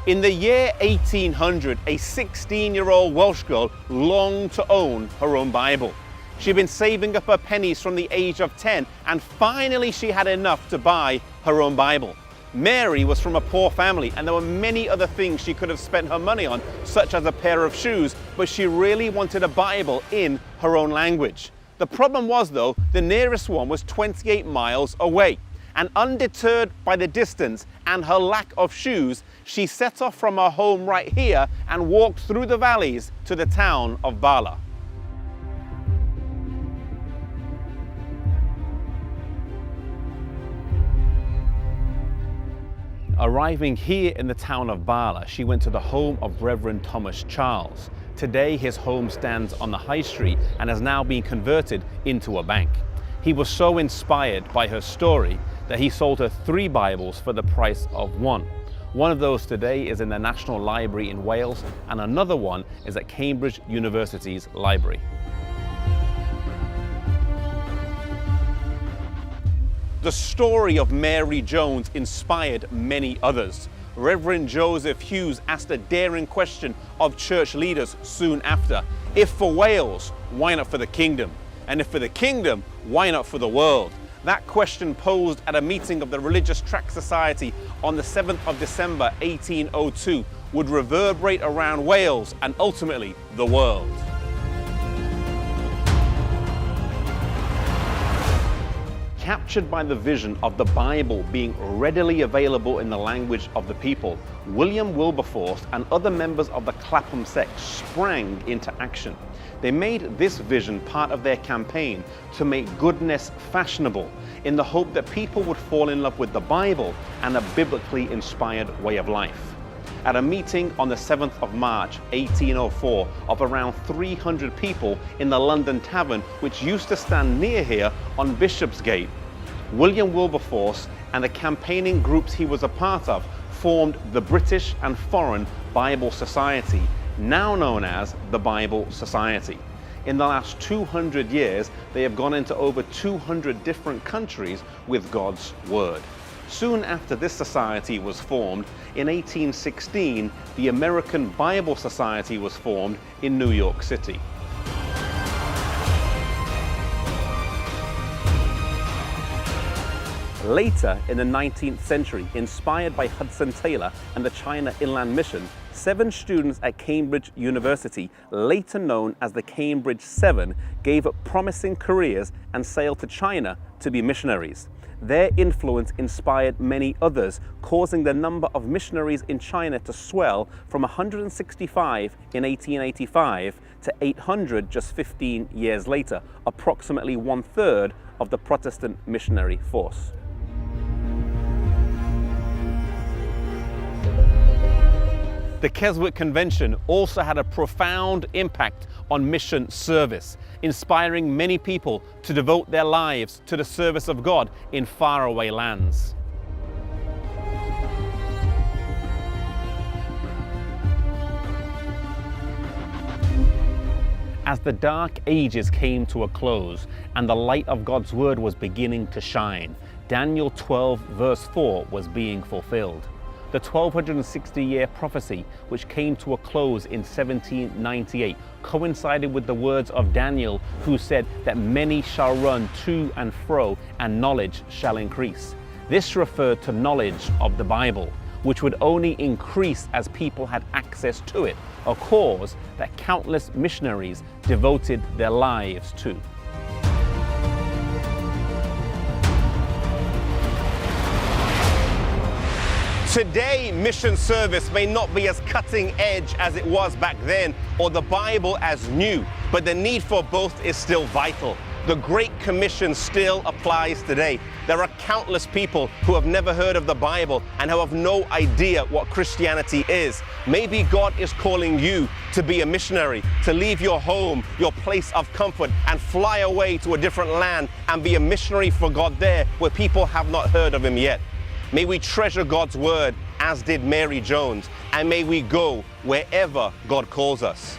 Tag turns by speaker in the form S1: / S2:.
S1: In the year 1800, a 16-year-old Welsh girl longed to own her own Bible. She'd been saving up her pennies from the age of 10, and finally she had enough to buy her own Bible. Mary was from a poor family, and there were many other things she could have spent her money on, such as a pair of shoes, but she really wanted a Bible in her own language. The problem was, though, the nearest one was 28 miles away. And undeterred by the distance and her lack of shoes, she set off from her home right here and walked through the valleys to the town of Bala. Arriving here in the town of Bala, she went to the home of Reverend Thomas Charles. Today his home stands on the high street and has now been converted into a bank. He was so inspired by her story that he sold her 3 Bibles for the price of 1. One of those today is in the National Library in Wales, and another one is at Cambridge University's library. The story of Mary Jones inspired many others. Reverend Joseph Hughes asked a daring question of church leaders soon after. If for Wales, why not for the kingdom? And if for the kingdom, why not for the world? That question posed at a meeting of the Religious Tract Society on the 7th of December 1802 would reverberate around Wales and ultimately the world. Captured by the vision of the Bible being readily available in the language of the people, William Wilberforce and other members of the Clapham sect sprang into action. They made this vision part of their campaign to make goodness fashionable, in the hope that people would fall in love with the Bible and a biblically inspired way of life. At a meeting on the 7th of March 1804 of around 300 people in the London Tavern, which used to stand near here on Bishopsgate, William Wilberforce and the campaigning groups he was a part of formed the British and Foreign Bible Society, now known as the Bible Society. In the last 200 years, they have gone into over 200 different countries with God's Word. Soon after this society was formed, in 1816, the American Bible Society was formed in New York City. Later in the 19th century, inspired by Hudson Taylor and the China Inland Mission, 7 students at Cambridge University, later known as the Cambridge 7, gave up promising careers and sailed to China to be missionaries. Their influence inspired many others, causing the number of missionaries in China to swell from 165 in 1885 to 800 just 15 years later, approximately 1/3 of the Protestant missionary force. The Keswick Convention also had a profound impact on mission service, inspiring many people to devote their lives to the service of God in faraway lands. As the Dark Ages came to a close and the light of God's Word was beginning to shine, Daniel 12 verse 4 was being fulfilled. The 1260-year prophecy, which came to a close in 1798, coincided with the words of Daniel, who said that many shall run to and fro, and knowledge shall increase. This referred to knowledge of the Bible, which would only increase as people had access to it, a cause that countless missionaries devoted their lives to. Today, mission service may not be as cutting edge as it was back then, or the Bible as new, but the need for both is still vital. The Great Commission still applies today. There are countless people who have never heard of the Bible and who have no idea what Christianity is. Maybe God is calling you to be a missionary, to leave your home, your place of comfort, and fly away to a different land and be a missionary for God there where people have not heard of Him yet. May we treasure God's Word as did Mary Jones, and may we go wherever God calls us.